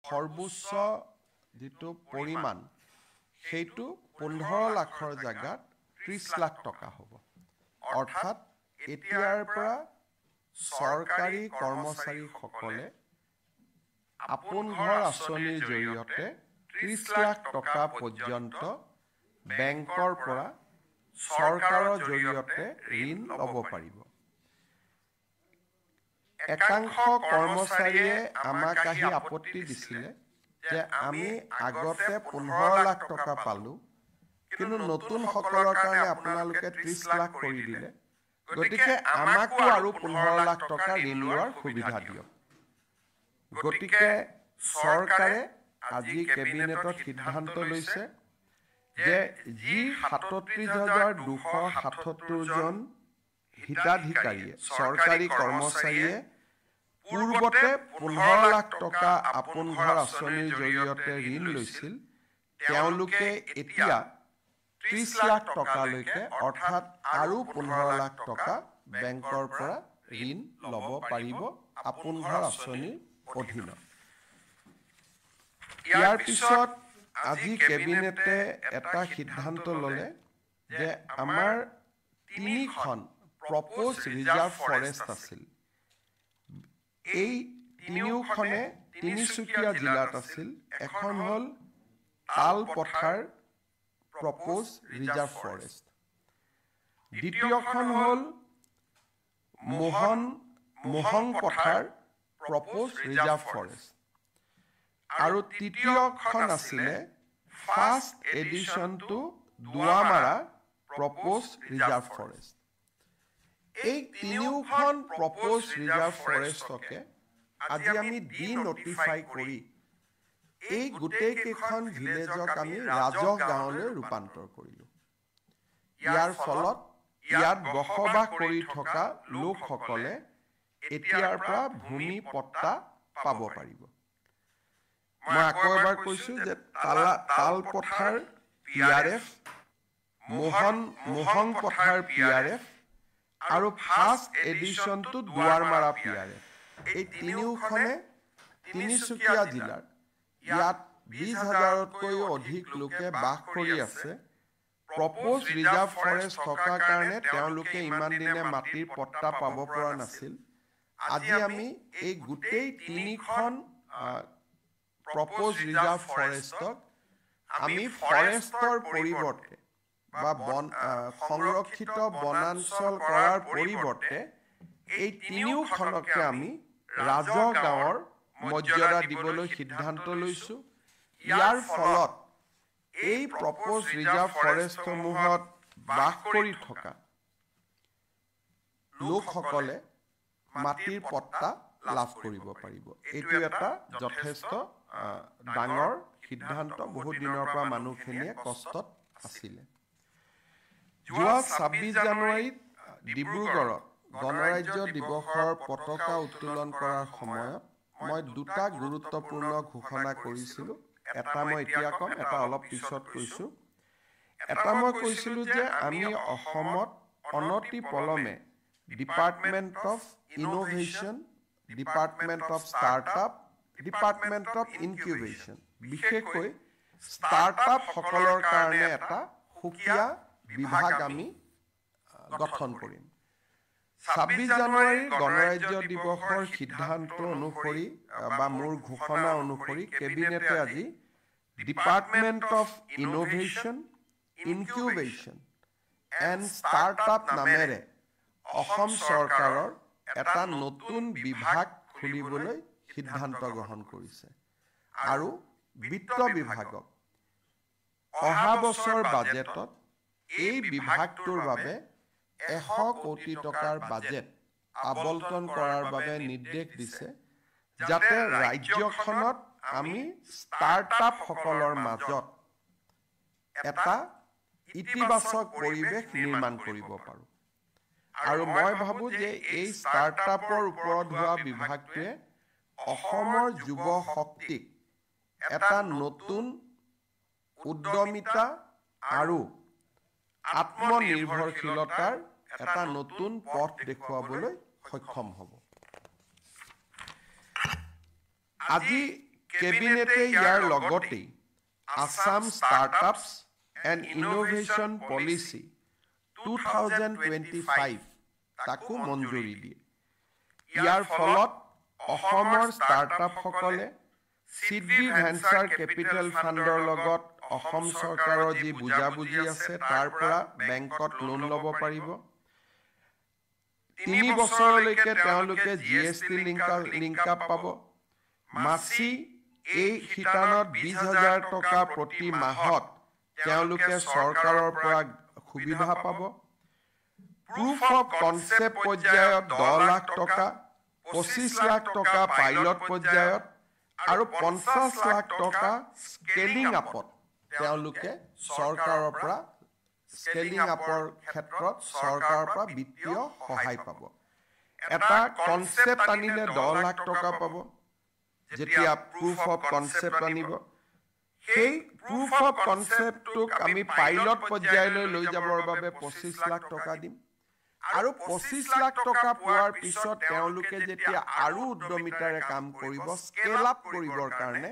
সৰ্বোচ্চ যিটো পৰিমাণ সেইটো 15 লাখৰ জাগাত 30 লাখ টকা হ'ব অৰ্থাৎ এতিয়াৰ পৰা চৰকাৰী কৰ্মচাৰীসকলে আপোন ঘৰ আঁচনিৰ জৰিয়তে 30 লাখ টকা পৰ্যন্ত বেংকৰ পৰা চৰকাৰৰ জৰিয়তে ঋণ ল'ব পাৰিব একাংশ কৰ্মচাৰীয়ে আমাক আহি আপত্তি দিছিলে যে আমি আগতে 15 লাখ টকা পালো কিন্তু নতুন সকলৰ কাৰণে আপোনালোকে 30 লাখ কৰি দিলে গতিকে আমাকো আৰু 15 লাখ টকা ঋণ লোৱাৰ সুবিধা দিয়ক গতিকে চৰকাৰে আজি কেবিনেটত সিদ্ধান্ত লৈছে যে যি ৩৭,২৭৭ জন হিতাধিকাৰীয়ে চৰকাৰী কৰ্মচাৰীয়ে পূৰ্বতে 15 লাখ টকা আপোন ঘৰ আঁচনিৰ জৰিয়তে ঋণ লৈছিল তেওঁলোকে এতিয়া 30 লাখ টকালৈকে অৰ্থাৎ আৰু 15 লাখ টকা বেংকৰ পৰা ঋণ ল'ব পাৰিব আপোন ঘৰ আঁচনিৰ অধীনত ইয়াৰ পিছত আজি কেবিনেটে এটা সিদ্ধান্ত ল'লে যে আমাৰ 3খন প্ৰপ'জ ৰিজাৰ্ভ ফৰেষ্ট আছিল এই তিনিওখনে তিনিচুকীয়া জিলাত আছিল এখন হ'ল তালপথাৰ প্ৰপ'জ ৰিজাৰ্ভ ফৰেষ্ট দ্বিতীয়খন হ'ল মোহনপথাৰ প্ৰপ'জ ৰিজাৰ্ভ ফৰেষ্ট আৰু তৃতীয়খন আছিলে first edition to Duwamara proposed reserve forest এই তিনিওখন প্ৰপ'জ ৰিজাৰ্ভ ফৰেষ্টকে আজি আমি নটিফাই কৰি এই গোটেই কেইখন ভিলেজক আমি ৰাজহ গাঁৱলৈ ৰূপান্তৰ কৰিলো ইয়াৰ ফলত ইয়াত বসবাস কৰি থকা লোকসকলে এতিয়াৰ পৰা ভূমি পট্টা পাব পাৰিব মই আকৌ এবাৰ কৈছো যে তালপথাৰ PRF মোহনপথাৰ PRF আৰু ফাৰ্ষ্ট এডিশ্যন টু দুৱাৰমাৰা PRF এই তিনিওখনে তিনিচুকীয়া জিলাৰ ইয়াত 20,000তকৈও অধিক লোকে বাস কৰি আছে প্ৰপ'জ ৰিজাৰ্ভ ফৰেষ্ট থকাৰ কাৰণে তেওঁলোকে ইমান দিনে মাটিৰ পট্টা পাব পৰা নাছিল আজি আমি এই গোটেই তিনিখন প্ৰপ'জ ৰিজাৰ্ভ ফৰেষ্টক আমি ফৰেষ্টৰ পৰিৱৰ্তে বা সংৰক্ষিত বনাঞ্চল কৰাৰ পৰিৱৰ্তে এই তিনিওখনকে আমি ৰাজহ গাঁৱৰ মৰ্যাদা দিবলৈ সিদ্ধান্ত লৈছো ইয়াৰ ফলত এই প্ৰপ'জ ৰিজাৰ্ভ ফৰেষ্টসমূহত বাস কৰি থকা লোকসকলে মাটিৰ পট্টা লাভ কৰিব পাৰিব এইটো এটা যথেষ্ট ডাঙৰ সিদ্ধান্ত বহুত দিনৰ পৰা মানুহখিনিয়ে কষ্টত আছিলে যোৱা 26 জানুৱাৰীত ডিব্ৰুগড়ত গণৰাজ্য দিৱসৰ পতাকা উত্তোলন কৰাৰ সময়ত মই দুটা গুৰুত্বপূৰ্ণ ঘোষণা কৰিছিলো এটা মই এতিয়া কম এটা অলপ পিছত কৈছো এটা মই কৈছিলো যে আমি অসমত অনতি পলমে department of innovation department of startup department of incubation বিশেষকৈ ষ্টাৰ্টআপ সকলৰ কাৰণে এটা সুকীয়া বিভাগ আমি গঠন কৰিম 26 জানুৱাৰীৰ গণৰাজ্য দিৱসৰ সিদ্ধান্ত অনুসৰি বা মোৰ ঘোষণা অনুসৰি কেবিনেটে আজি department of innovation incubation and startup নামেৰে অসম চৰকাৰৰ এটা নতুন বিভাগ খুলিবলৈ সিদ্ধান্ত গ্ৰহণ কৰিছে আৰু বিত্ত বিভাগক অহা বছৰ বাজেটত এই বিভাগটোৰ বাবে 100 কোটি টকাৰ বাজেট আবণ্টন কৰাৰ বাবে নিৰ্দেশ দিছে যাতে ৰাজ্যখনত আমি ষ্টাৰ্টআপ সকলৰ মাজত এটা ইতিবাচক পৰিৱেশ নিৰ্মাণ কৰিব পাৰোঁ আৰু মই ভাবো যে এই ষ্টাৰ্টআপৰ ওপৰত হোৱা বিভাগটোৱে অসমৰ যুৱ শক্তিক এটা নতুন উদ্যমিতা আৰু আত্মনিৰ্ভৰশীলতাৰ এটা নতুন পথ দেখুৱাবলৈ সক্ষম হ'ব আজি কেবিনেটে ইয়াৰ লগতে Assam startups and innovation policy 2025 তাকো মঞ্জুৰি দিয়ে। ইয়াৰ ফলত অসমৰ ষ্টাৰ্টআপসকলে চিডবি ভেঞ্চাৰ কেপিটেল ফাণ্ডৰ লগত অসম চৰকাৰৰ যি বুজাবুজি আছে তাৰ পৰা বেংকত লোন ল'ব পাৰিব। 3 বছৰলৈকে তেওঁলোকে GST লিংক আপ পাব। মাচি এই শিতানত 20,000 টকা প্ৰতি মাহত তেওঁলোকে চৰকাৰৰ পৰা সুবিধা পাব। প্ৰুফ অফ কনচেপ্ট পৰ্যায়ত 10 লাখ টকা, 25 লাখ টকা পাইলট পৰ্যায়ত আৰু 50 লাখ টকা স্কেলিং আপত তেওঁলোকে চৰকাৰৰ পৰা স্কেলিং আপৰ ক্ষেত্ৰত চৰকাৰৰ পৰা বিত্তীয় সহায় পাব। এটা কনচেপ্ট আনিলে 10 লাখ টকা পাব। যেতিয়া প্ৰুফ অফ কনচেপ্ট আনিব, সেই প্ৰুফ অফ কনচেপ্টটোক আমি পাইলট পৰ্যায়লৈ লৈ যাবৰ বাবে 25 লাখ টকা দিম। আৰু 25 লাখ টকা পোৱাৰ পিছত তেওঁলোকে যেতিয়া আৰু উদ্যমিতাৰে কাম কৰিব, স্কেল আপ কৰিবৰ কাৰণে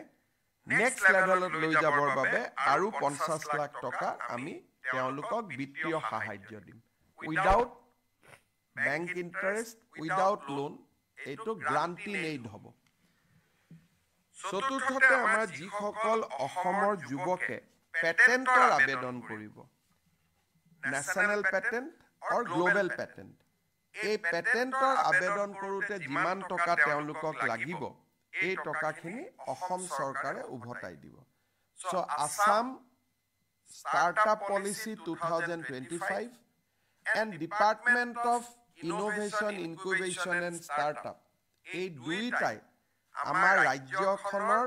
নেক্সট লেভেলত লৈ যাবৰ বাবে আৰু 50 লাখ টকা আমি তেওঁলোকক বিত্তীয় সাহায্য দিম। Without bank interest, without loan, এইটো গ্ৰান্টিং এইড হ'ব। চতুৰ্থতে আমাৰ যিসকল অসমৰ যুৱকে পেটেণ্টৰ আবেদন কৰিব, নেশ্যনেল পেটেণ্ট আৰু গ্ল'বেল পেটেণ্ট, এই পেটেণ্টৰ আবেদন কৰোঁতে যিমান টকা তেওঁলোকক লাগিব, এই টকাখিনি অসম চৰকাৰে উভতাই দিব। So' Assam startup policy 2025 and department of innovation, incubation and startup, এই দুয়োটাই আমাৰ ৰাজ্যখনৰ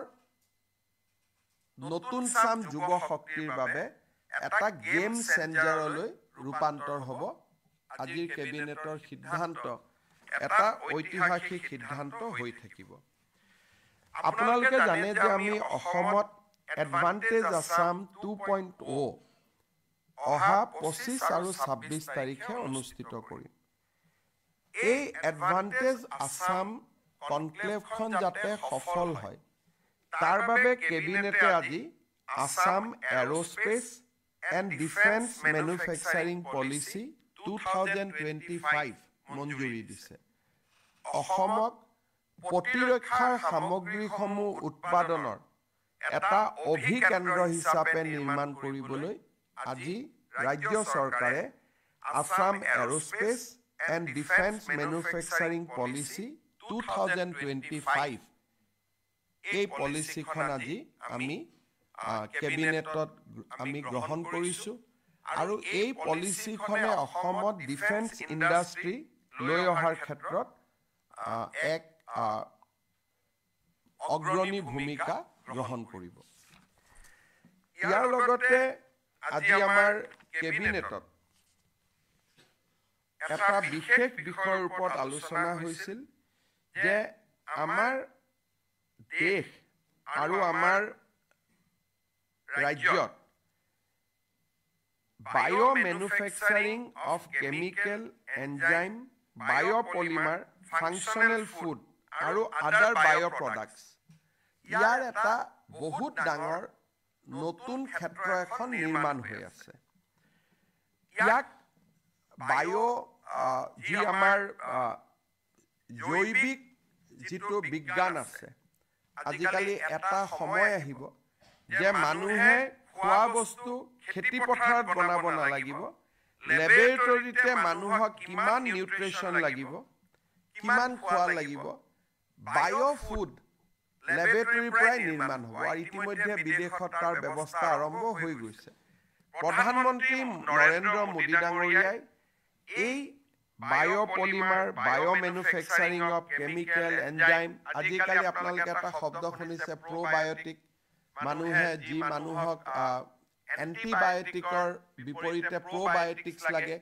নতুন চাম যুৱ শক্তিৰ বাবে এটা গেম চেঞ্জাৰলৈ ৰূপান্তৰ হ'ব। আজিৰ কেবিনেটৰ সিদ্ধান্ত এটা ঐতিহাসিক সিদ্ধান্ত হৈ থাকিব। আপোনালোকে জানে যে আমি অসমত এডভান্টেজ আসাম 2.0 অহা 25 আৰু 26 তাৰিখে অনুষ্ঠিত কৰিম। এই এডভান্টেজ আসাম কনক্লেভখন যাতে সফল হয়, তাৰ বাবে কেবিনেটে আজি Assam aerospace and defence manufacturing policy 2025 মঞ্জুৰি দিছে। অসমক প্ৰতিৰক্ষাৰ সামগ্ৰীসমূহ উৎপাদনৰ এটা অভিকেন্দ্ৰ হিচাপে নিৰ্মাণ কৰিবলৈ আজি ৰাজ্য চৰকাৰে Assam aerospace and defence manufacturing policy 2025 এই পলিচিখন আজি আমি কেবিনেটত আমি গ্ৰহণ কৰিছোঁ। আৰু এই পলিচিখনে অসমত ডিফেন্স ইণ্ডাষ্ট্ৰী লৈ অহাৰ ক্ষেত্ৰত এক অগ্ৰণী ভূমিকা গ্ৰহণ কৰিব। ইয়াৰ লগতে আজি আমাৰ কেবিনেটত এটা বিশেষ বিষয়ৰ ওপৰত আলোচনা হৈছিল যে আমাৰ দেশ আৰু আমাৰ ৰাজ্যত bio' manufacturing of chemical, enzyme, biopolymer, functional food আৰু আদাৰ বায়' প্ৰডাক্টছ, ইয়াৰ এটা বহুত ডাঙৰ নতুন ক্ষেত্ৰ এখন নিৰ্মাণ হৈ আছে। ইয়াক যি আমাৰ জৈৱিক যিটো বিজ্ঞান আছে, আজিকালি এটা সময় আহিব যে মানুহে খোৱা বস্তু খেতি পথাৰত বনাব নালাগিব, লেবৰেটৰীতে মানুহক কিমান নিউট্ৰিশ্যন লাগিব, কিমান খোৱা লাগিব, বায়' ফুড লেবৰেটৰীৰ পৰাই নিৰ্মাণ হ'ব। আৰু ইতিমধ্যে বিদেশত তাৰ ব্যৱস্থা আৰম্ভ হৈ গৈছে। প্ৰধানমন্ত্ৰী নৰেন্দ্ৰ মোদী ডাঙৰীয়াই এই বায়'পলিমাৰ, বায়' মেনুফেকচাৰিং অফ কেমিকেল, এনজাইম, আজিকালি আপোনালোকে এটা শব্দ শুনিছে প্ৰ'বায়'টিক, মানুহে যি মানুহক এণ্টিবায়'টিকৰ বিপৰীতে প্ৰ'বায়'টিক্স লাগে,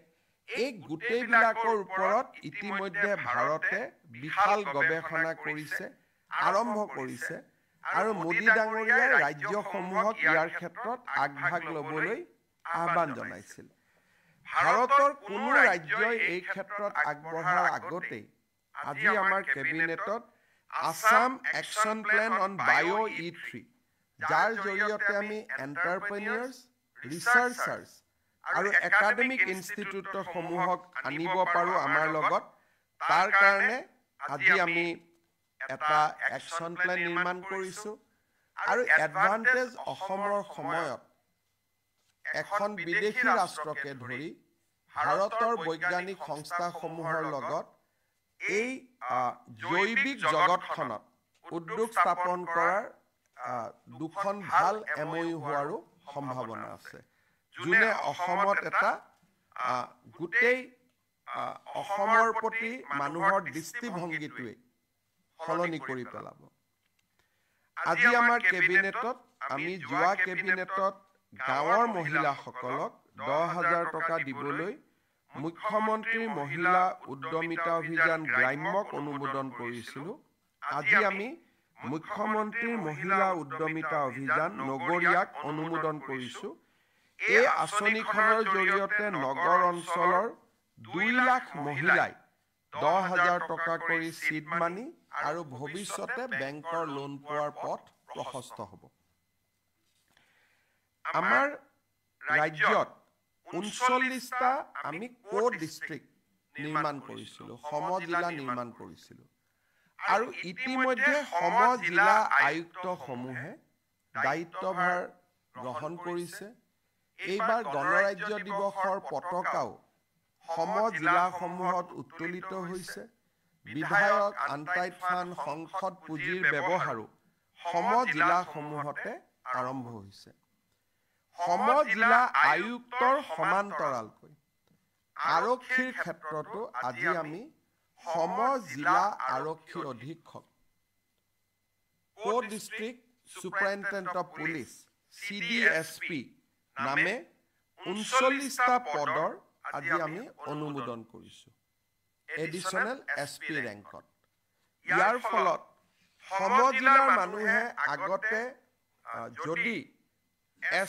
এই গোটেইবিলাকৰ ওপৰত ইতিমধ্যে ভাৰতে বিশাল গৱেষণা কৰিছে, আৰম্ভ কৰিছে। আৰু মোদী ডাঙৰীয়াই ৰাজ্যসমূহক ইয়াৰ ক্ষেত্ৰত আগভাগ ল'বলৈ আহ্বান জনাইছিল। ভাৰতৰ কোনো ৰাজ্যই এই ক্ষেত্ৰত আগবঢ়াৰ আগতেই আজি আমাৰ কেবিনেটত আসাম একশ্যন প্লেন অন বায়' E3 যাৰ জৰিয়তে আমি এণ্টাৰপ্ৰেনিয়াৰ্ছ ৰিচাৰ্চাৰ্ছ আৰু একাডেমিক ইনষ্টিটিউটসমূহক আনিব পাৰোঁ আমাৰ লগত তাৰ কাৰণে আজি আমি এটা একশ্যন প্লেন নিৰ্মাণ কৰিছোঁ আৰু এডভান্টেজ অসমৰ সময়ত এখন বিদেশী ৰাষ্ট্ৰকে ধৰি ভাৰতৰ বৈজ্ঞানিক সংস্থাসমূহৰ লগত এই জৈৱিক জগতখনত উদ্যোগ স্থাপন কৰাৰ দুখন ভাল MOU হোৱাৰো সম্ভাৱনা আছে যোনে অসমত এটা গোটেই অসমৰ প্ৰতি মানুহৰ দৃষ্টিভংগীটোৱে সলনি কৰি পেলাব আজি আমাৰ কেবিনেটত আমি যোৱা কেবিনেটত গাঁৱৰ মহিলাসকলক 10,000 টকা দিবলৈ মুখ্যমন্ত্ৰী মহিলা উদ্যমিতা অভিযান গ্ৰাম্যক অনুমোদন কৰিছিলোঁ আজি আমি মুখ্যমন্ত্ৰী মহিলা উদ্যমিতা অভিযান নগৰীয়াক অনুমোদন কৰিছোঁ এই আঁচনিখনৰ জৰিয়তে নগৰ অঞ্চলৰ 2 লাখ মহিলাই 10,000 টকা কৰি চিড মানি আৰু ভৱিষ্যতে বেংকৰ লোন পোৱাৰ পথ প্ৰশস্ত হ'ব আমাৰ ৰাজ্যত 39টা আমি ডিষ্ট্ৰিক্ট নিৰ্মাণ কৰিছিলোঁ সমজিলা নিৰ্মাণ কৰিছিলোঁ আৰু ইতিমধ্যে সমজিলা আয়ুক্তসমূহে দায়িত্বভাৰ গ্ৰহণ কৰিছে এইবাৰ গণৰাজ্য দিৱসৰ পতাকাও সমজিলাসমূহত উত্তোলিত হৈছে বিধায়ক আনতাইত খান সংসদ পুঁজিৰ ব্যৱহাৰো সমজিলাসমূহতে আৰম্ভ হৈছে সমজিলা আয়ুক্তৰ সমান্তৰালকৈ আৰক্ষীৰ ক্ষেত্ৰতো আজি আমি সমজিলা আৰক্ষী অধীক্ষক ডিষ্ট্ৰিক্ট ছুপাৰিনটেণ্ডেণ্ট অফ পুলিচ CDSP নামে 39টা পদৰ আজি আমি অনুমোদন কৰিছোঁ এডিশনেল SP ৰেংকত ইয়াৰ ফলত সমজিলাৰ মানুহে আগতে যদি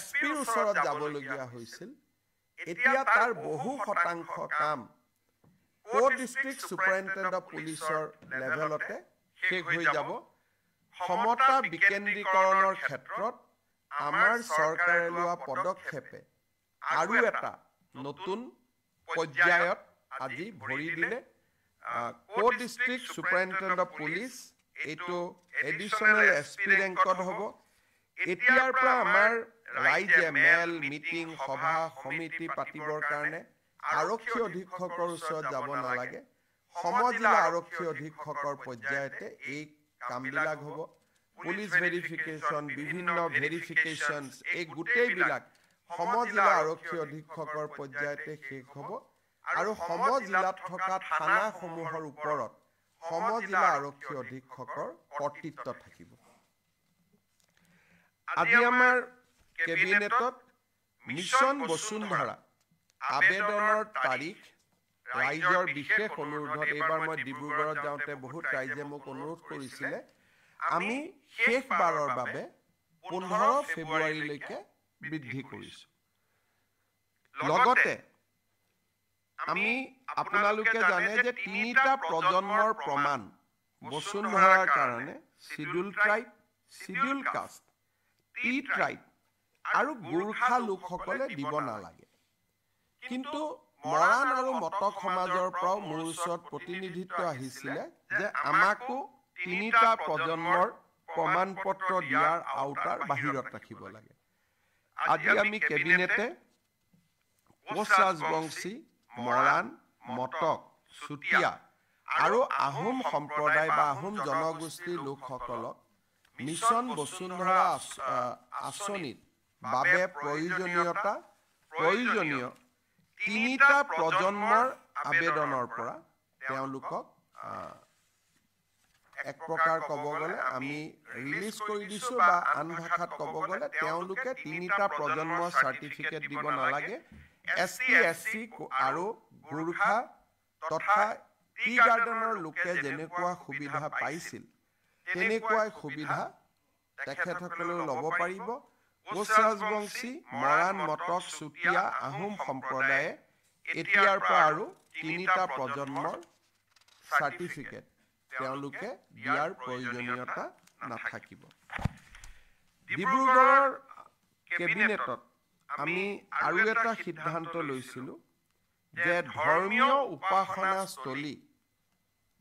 SPৰ ওচৰত যাবলগীয়া হৈছিল এতিয়া তাৰ বহু শতাংশ কাম ডিষ্ট্ৰিক্ট ছুপাৰিনটেণ্ডেণ্ট অফ পুলিচৰ লেভেলতে শেষ হৈ যাব সমতা বিকেন্দ্ৰীকৰণৰ ক্ষেত্ৰত আমাৰ চৰকাৰে লোৱা পদক্ষেপে আৰু এটা নতুন পৰ্যায়ত আজি ভৰি দিলে ডিষ্ট্ৰিক্ট ছুপাৰিনটেণ্ডেণ্ট অফ পুলিচ এইটো এডিশনেল SP ৰেংকত হ'ব এতিয়াৰ পৰা আমাৰ ৰাইজে মেল মিটিং সভা সমিতি পাতিবৰ কাৰণে আৰক্ষী অধীক্ষকৰ ওচৰত যাব নালাগে সমজিলা আৰক্ষী অধীক্ষকৰ পৰ্যায়তে এই কামবিলাক হ'ব পুলিচ ভেৰিফিকেশ্যন বিভিন্ন ভেৰিফিকেশ্যনছ এই গোটেইবিলাক সমজিলা আৰক্ষী অধীক্ষকৰ পৰ্যায়তে শেষ হ'ব আৰু সমজিলাত থকা থানাসমূহৰ ওপৰত সমজিলা আৰক্ষী অধীক্ষকৰ কৰ্তৃত্ব থাকিব আজি আমাৰ কেবিনেটত মিছন বসুন্ধৰা আবেদনৰ তাৰিখ ৰাইজৰ বিশেষ অনুৰোধত এইবাৰ মই ডিব্ৰুগড়ত যাওঁতে বহুত ৰাইজে মোক অনুৰোধ কৰিছিলে আমি শেষবাৰৰ বাবে 15 ফেব্ৰুৱাৰীলৈকে বৃদ্ধি কৰিছোঁ লগতে আমি আপোনালোকে জানে যে 3টা প্ৰজন্মৰ প্ৰমাণ বসুন্ধৰাৰ কাৰণে schedule tribe schedule caste T tribe আৰু গোৰ্খা লোকসকলে দিব নালাগে কিন্তু মৰাণ আৰু মটক সমাজৰ পৰাও মোৰ ওচৰত প্ৰতিনিধিত্ব আহিছিলে যে আমাকো 3টা প্ৰজন্মৰ প্ৰমাণ পত্ৰ দিয়াৰ আওতাৰ বাহিৰত ৰাখিব লাগে আজি আমি কেবিনেটে কোচ ৰাজবংশী মৰাণ মটক চুতীয়া আৰু আহোম সম্প্ৰদায় বা আহোম জনগোষ্ঠীৰ লোকসকলক মিছন বসুন্ধৰা আঁচনিৰ বাবে প্ৰয়োজনীয় 3টা প্ৰজন্মৰ আবেদনৰ পৰা তেওঁলোকক এক প্ৰকাৰ ক'ব গ'লে আমি ৰিলিজ কৰি দিছোঁ বা আন ভাষাত ক'ব গ'লে তেওঁলোকে 3টা প্ৰজন্মৰ চাৰ্টিফিকেট দিব নালাগে ST SC আৰু গোৰ্খা তথা টি গাৰ্ডেনৰ লোকে যেনেকুৱা সুবিধা পাইছিল তেনেকুৱাই সুবিধা তেখেতসকলেও ল'ব পাৰিব কোচ ৰাজবংশী মৰাণ মটক চুতীয়া আহোম সম্প্ৰদায়ে এতিয়াৰ পৰা আৰু 3টা প্ৰজন্মৰ চাৰ্টিফিকেট তেওঁলোকে দিয়াৰ প্ৰয়োজনীয়তা নাথাকিব। ডিব্ৰুগড়ৰ কেবিনেটত আমি আৰু এটা সিদ্ধান্ত লৈছিলোঁ যে ধৰ্মীয় উপাসনাস্থলী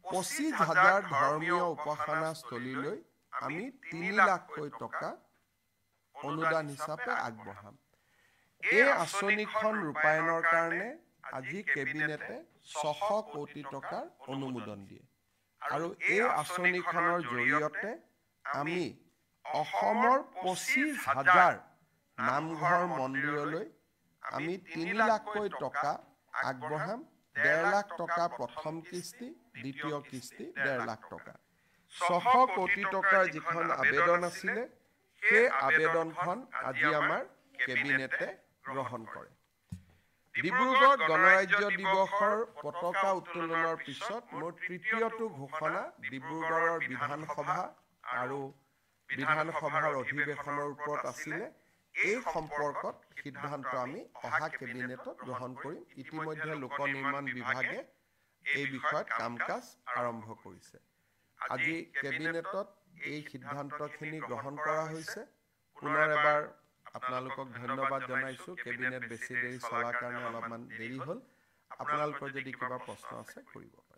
25,000 ধৰ্মীয় উপাসনাস্থলীলৈ আমি 3 লাখকৈ টকা অনুদান হিচাপে আগবঢ়াম। এই আঁচনিখন ৰূপায়ণৰ কাৰণে আজি কেবিনেটে 600 কোটি টকাৰ অনুমোদন দিয়ে আৰু এই আঁচনিখনৰ জৰিয়তে আমি অসমৰ 25,000 নামঘৰ মন্দিৰলৈ আমি 3 লাখকৈ টকা আগবঢ়াম। 1.5 লাখ টকা প্ৰথম কিস্তি, দ্বিতীয় কিস্তি 1.5 লাখ টকা। 600 কোটি টকাৰ যিখন আবেদন আছিলে সেই আবেদনখন আজি আমাৰ কেবিনেটে গ্ৰহণ কৰে। ডিব্ৰুগড় গণৰাজ্য দিৱসৰ পতাকা উত্তোলনৰ পিছত মোৰ তৃতীয়টো ঘোষণা ডিব্ৰুগড়ৰ বিধানসভা আৰু বিধানসভাৰ অধিৱেশনৰ ওপৰত আছিলে। এই সম্পৰ্কত সিদ্ধান্ত আমি অহা কেবিনেটত গ্ৰহণ কৰিম। ইতিমধ্যে লোক নিৰ্মাণ বিভাগে এই বিষয়ত কাম কাজ আৰম্ভ কৰিছে। আজি কেবিনেটত এই সিদ্ধান্তখিনি গ্ৰহণ কৰা হৈছে। পুনৰ এবাৰ আপোনালোকক ধন্যবাদ জনাইছোঁ। কেবিনেট বেছি দেৰি চলাৰ কাৰণে অলপমান দেৰি হ'ল। আপোনালোকৰ যদি কিবা প্ৰশ্ন আছে কৰিব পাৰে।